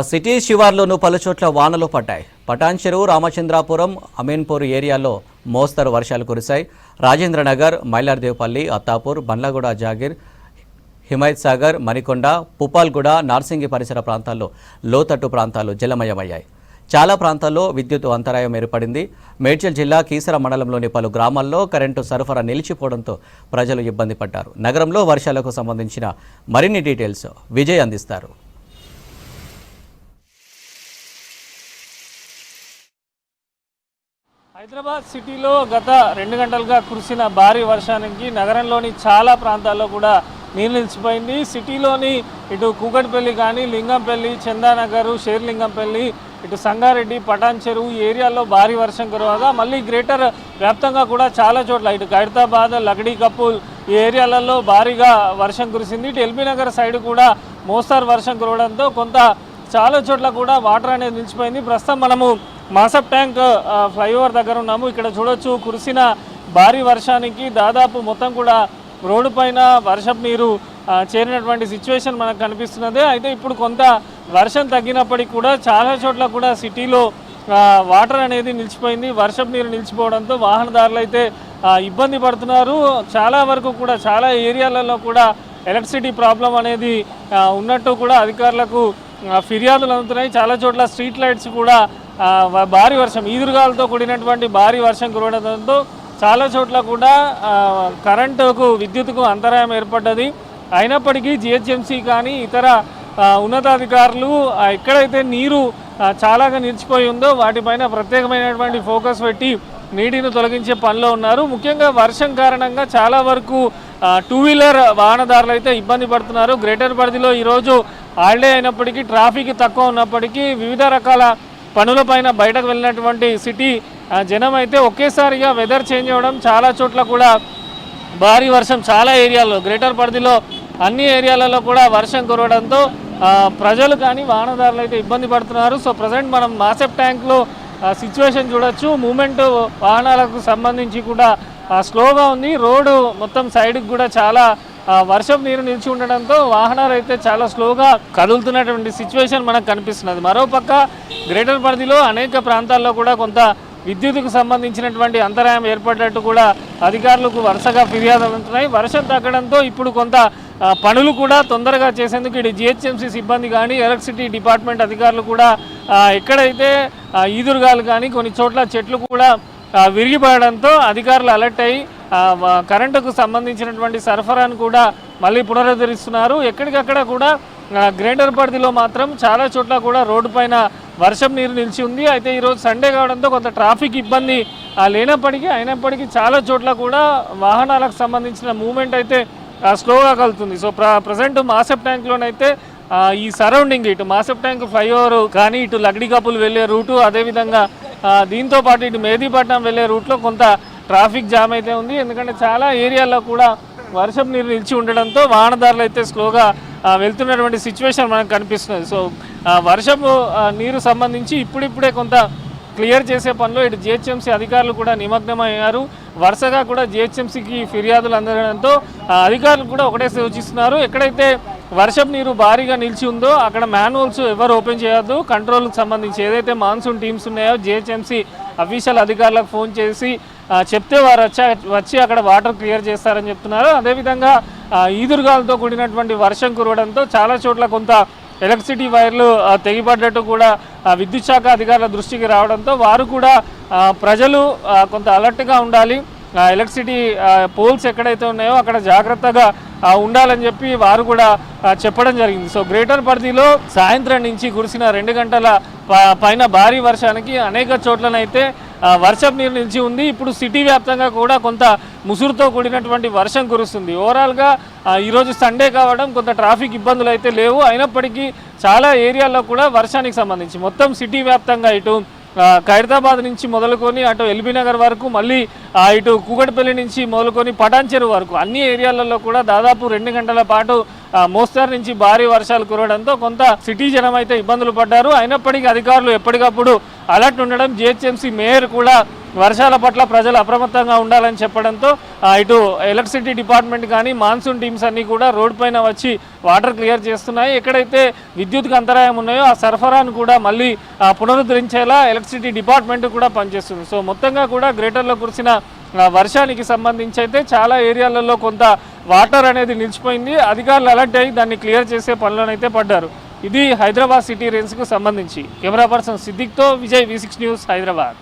City శివార్లోనూ పలుచోట్ల వానలు పడ్డాయి. పటాన్చెరువు, రామచంద్రాపురం, అమీన్పూర్ ఏరియాల్లో మోస్తరు వర్షాలు కురిశాయి. రాజేంద్రనగర్, మైలార్దేవ్పల్లి, అత్తాపూర్, బండ్లగూడ, జాగీర్, హిమాయత్ సాగర్, మణికొండ, పుప్పాల్గూడ, నార్సింగి పరిసర ప్రాంతాల్లో లోతట్టు ప్రాంతాలు జలమయమయ్యాయి. చాలా ప్రాంతాల్లో విద్యుత్ అంతరాయం ఏర్పడింది. మేడ్చల్ జిల్లా కీసర మండలంలోని పలు గ్రామాల్లో కరెంటు సరఫరా నిలిచిపోవడంతో ప్రజలు ఇబ్బంది పడ్డారు. నగరంలో వర్షాలకు సంబంధించిన మరిన్ని డీటెయిల్స్ విజయ్ అందిస్తారు. హైదరాబాద్ సిటీలో గత 2 గంటలుగా కురిసిన భారీ వర్షానికి నగరంలోని చాలా ప్రాంతాల్లో కూడా నీరు నిలిచిపోయింది. సిటీలోని ఇటు కూకట్పల్లి కానీ, లింగంపల్లి, చందానగర్, షేర్లింగంపల్లి, ఇటు సంగారెడ్డి, పటాన్చెరువు ఈ ఏరియాల్లో భారీ వర్షం కురవగా మళ్ళీ గ్రేటర్ వ్యాప్తంగా కూడా చాలా చోట్ల ఇటు ఖైరతాబాద్, లగడీ కపూల్ ఈ ఏరియాలలో భారీగా వర్షం కురిసింది. ఇటు ఎల్బీ నగర్ సైడ్ కూడా మోస్తరు వర్షం కురవడంతో కొంత చాలా చోట్ల కూడా వాటర్ అనేది నిలిచిపోయింది. ప్రస్తుతం మనము మాసప్ ట్యాంక్ ఫ్లైఓవర్ దగ్గర ఉన్నాము. ఇక్కడ చూడొచ్చు కురిసిన భారీ వర్షానికి దాదాపు మొత్తం కూడా రోడ్డు పైన వర్షపు నీరు చేరినటువంటి సిచ్యువేషన్ మనకు కనిపిస్తున్నది. అయితే ఇప్పుడు కొంత వర్షం తగ్గినప్పటికీ కూడా చాలా చోట్ల కూడా సిటీలో వాటర్ అనేది నిలిచిపోయింది. వర్షపు నీరు నిలిచిపోవడంతో వాహనదారులు అయితే ఇబ్బంది పడుతున్నారు. చాలా వరకు కూడా చాలా ఏరియాలలో కూడా ఎలక్ట్రిసిటీ ప్రాబ్లం అనేది ఉన్నట్టు కూడా అధికారులకు ఫిర్యాదులు అందుతున్నాయి. చాలా చోట్ల స్ట్రీట్ లైట్స్ కూడా భారీ వర్షం ఈదురుగాలతో కూడినటువంటి భారీ వర్షం కురవడంతో చాలా చోట్ల కూడా కరెంటుకు, విద్యుత్కు అంతరాయం ఏర్పడ్డది. అయినప్పటికీ జిహెచ్ఎంసీ కానీ ఇతర ఉన్నతాధికారులు ఎక్కడైతే నీరు చాలాగా నిలిచిపోయి ఉందో వాటిపైన ప్రత్యేకమైనటువంటి ఫోకస్ పెట్టి నీటిని తొలగించే పనిలో ఉన్నారు. ముఖ్యంగా వర్షం కారణంగా చాలా వరకు 2 వీలర్ వాహనదారులు అయితే ఇబ్బంది పడుతున్నారు. గ్రేటర్ పరిధిలో ఈరోజు హాలిడే అయినప్పటికీ ట్రాఫిక్ తక్కువ ఉన్నప్పటికీ వివిధ రకాల పనులపైన బయటకు వెళ్ళినటువంటి సిటీ జనం అయితే ఒకేసారిగా వెదర్ చేంజ్ అవ్వడం, చాలా చోట్ల కూడా భారీ వర్షం చాలా ఏరియాల్లో గ్రేటర్ పరిధిలో అన్ని ఏరియాలలో కూడా వర్షం కురవడంతో ప్రజలు కానీ వాహనదారులు అయితే ఇబ్బంది పడుతున్నారు. సో ప్రజెంట్ మనం మాసప్ ట్యాంక్లో సిచ్యువేషన్ చూడొచ్చు. మూమెంట్ వాహనాలకు సంబంధించి కూడా స్లోగా ఉంది. రోడ్డు మొత్తం సైడ్కి కూడా చాలా వర్షం నీరు నిలిచి ఉండడంతో వాహనాలు అయితే చాలా స్లోగా కదులుతున్నటువంటి సిచ్యువేషన్ మనకు కనిపిస్తున్నది. మరోపక్క గ్రేటర్ పరిధిలో అనేక ప్రాంతాల్లో కూడా కొంత విద్యుత్కు సంబంధించినటువంటి అంతరాయం ఏర్పడినట్టు కూడా అధికారులకు వరుసగా ఫిర్యాదులు ఉంటున్నాయి. వర్షం తగ్గడంతో ఇప్పుడు కొంత పనులు కూడా తొందరగా చేసేందుకు ఇటు జిహెచ్ఎంసీ సిబ్బంది కానీ, ఎలక్ట్రిసిటీ డిపార్ట్మెంట్ అధికారులు కూడా ఎక్కడైతే ఈదురుగాలు కానీ కొన్ని చోట్ల చెట్లు కూడా విరిగిపడడంతో అధికారులు అలర్ట్ అయ్యి కరెంటుకు సంబంధించినటువంటి సరఫరాను కూడా మళ్ళీ పునరుద్ధరిస్తున్నారు. ఎక్కడికక్కడ కూడా గ్రేటర్ పరిధిలో మాత్రం చాలా చోట్ల కూడా రోడ్డు పైన వర్షం నీరు నిలిచి ఉంది. అయితే ఈరోజు సండే కావడంతో కొంత ట్రాఫిక్ ఇబ్బంది అయినప్పటికీ చాలా చోట్ల కూడా వాహనాలకు సంబంధించిన మూవ్మెంట్ అయితే స్లోగా కలుగుతుంది. సో ప్రజెంట్ మాసప్ ట్యాంక్లోనైతే ఈ సరౌండింగ్ ఇటు మాసప్ ట్యాంక్ ఫ్లైఓవర్ కానీ, ఇటు లగడీ కపుల్ వెళ్ళే రూటు, అదేవిధంగా దీంతో పాటు ఇటు మెహదీపట్నం వెళ్ళే రూట్లో కొంత ట్రాఫిక్ జామ్ అయితే ఉంది. ఎందుకంటే చాలా ఏరియాల్లో కూడా వర్షం నీరు నిలిచి ఉండడంతో వాహనదారులు అయితే స్లోగా వెళ్తున్నటువంటి సిచ్యువేషన్ మనకు కనిపిస్తుంది. సో వర్షపు నీరు సంబంధించి ఇప్పుడిప్పుడే కొంత క్లియర్ చేసే పనిలో ఇటు జిహెచ్ఎంసీ అధికారులు కూడా నిమగ్నమయ్యారు. వరుసగా కూడా జిహెచ్ఎంసీకి ఫిర్యాదులు అందడంతో అధికారులు కూడా ఒకటే సూచిస్తున్నారు, ఎక్కడైతే వర్షపు నీరు భారీగా నిలిచి ఉందో అక్కడ మాన్యువల్స్ ఎవరు ఓపెన్ చేయొద్దు. కంట్రోల్కి సంబంధించి ఏదైతే మాన్సూన్ టీమ్స్ ఉన్నాయో జిహెచ్ఎంసీ అఫీషియల్ అధికారులకు ఫోన్ చేసి చెప్తే వారు వచ్చి అక్కడ వాటర్ క్లియర్ చేస్తారని చెప్తున్నారు. అదేవిధంగా ఈదురుగాలతో కూడినటువంటి వర్షం కురవడంతో చాలా చోట్ల కొంత ఎలక్ట్రిసిటీ వైర్లు తెగిపడ్డట్టు కూడా విద్యుత్ శాఖ అధికారుల దృష్టికి రావడంతో వారు కూడా ప్రజలు కొంత అలర్ట్గా ఉండాలి, ఎలక్ట్రిసిటీ పోల్స్ ఎక్కడైతే ఉన్నాయో అక్కడ జాగ్రత్తగా ఉండాలని చెప్పి వారు కూడా చెప్పడం జరిగింది. సో గ్రేటర్ పరిధిలో సాయంత్రం నుంచి కురిసిన 2 గంటల పైన భారీ వర్షానికి అనేక చోట్లనైతే వర్షపు నీరు నిలిచి ఉంది. ఇప్పుడు సిటీ వ్యాప్తంగా కూడా కొంత ముసురుతో కూడినటువంటి వర్షం కురుస్తుంది. ఓవరాల్గా ఈరోజు సండే కావడం కొంత ట్రాఫిక్ ఇబ్బందులు అయితే లేవు. అయినప్పటికీ చాలా ఏరియాల్లో కూడా వర్షానికి సంబంధించి మొత్తం సిటీ వ్యాప్తంగా ఇటు ఖైరతాబాద్ నుంచి మొదలుకొని అటు ఎల్బీ నగర్ వరకు, మళ్ళీ ఇటు కూకట్పల్లి నుంచి మొదలుకొని పటాన్చెరువు వరకు అన్ని ఏరియాలలో కూడా దాదాపు 2 గంటల పాటు మోస్తరు నుంచి భారీ వర్షాలు కురవడంతో కొంత సిటీ జనం అయితే ఇబ్బందులు పడ్డారు. అయినప్పటికీ అధికారులు ఎప్పటికప్పుడు అలర్ట్ ఉండడం, జిహెచ్ఎంసీ మేయర్ కూడా వర్షాల పట్ల ప్రజలు అప్రమత్తంగా ఉండాలని చెప్పడంతో ఇటు ఎలక్ట్రిసిటీ డిపార్ట్మెంట్ కానీ మాన్సూన్ టీమ్స్ అన్నీ కూడా రోడ్ పైన వచ్చి వాటర్ క్లియర్ చేస్తున్నాయి. ఎక్కడైతే విద్యుత్కు అంతరాయం ఉన్నాయో ఆ సరఫరాను కూడా మళ్ళీ పునరుద్ధరించేలా ఎలక్ట్రిసిటీ డిపార్ట్మెంట్ కూడా పనిచేస్తుంది. సో మొత్తంగా కూడా గ్రేటర్లో కురిసిన వర్షానికి సంబంధించి అయితే చాలా ఏరియాలలో కొంత వాటర్ అనేది నిలిచిపోయింది. అధికారులు అలర్ట్ అయ్యి దాన్ని క్లియర్ చేసే పనులనైతే పడ్డారు. ఇది హైదరాబాద్ సిటీ రేంజ్కు సంబంధించి. కెమెరా పర్సన్ సిద్దిక్తో విజయ్, V6 న్యూస్, హైదరాబాద్.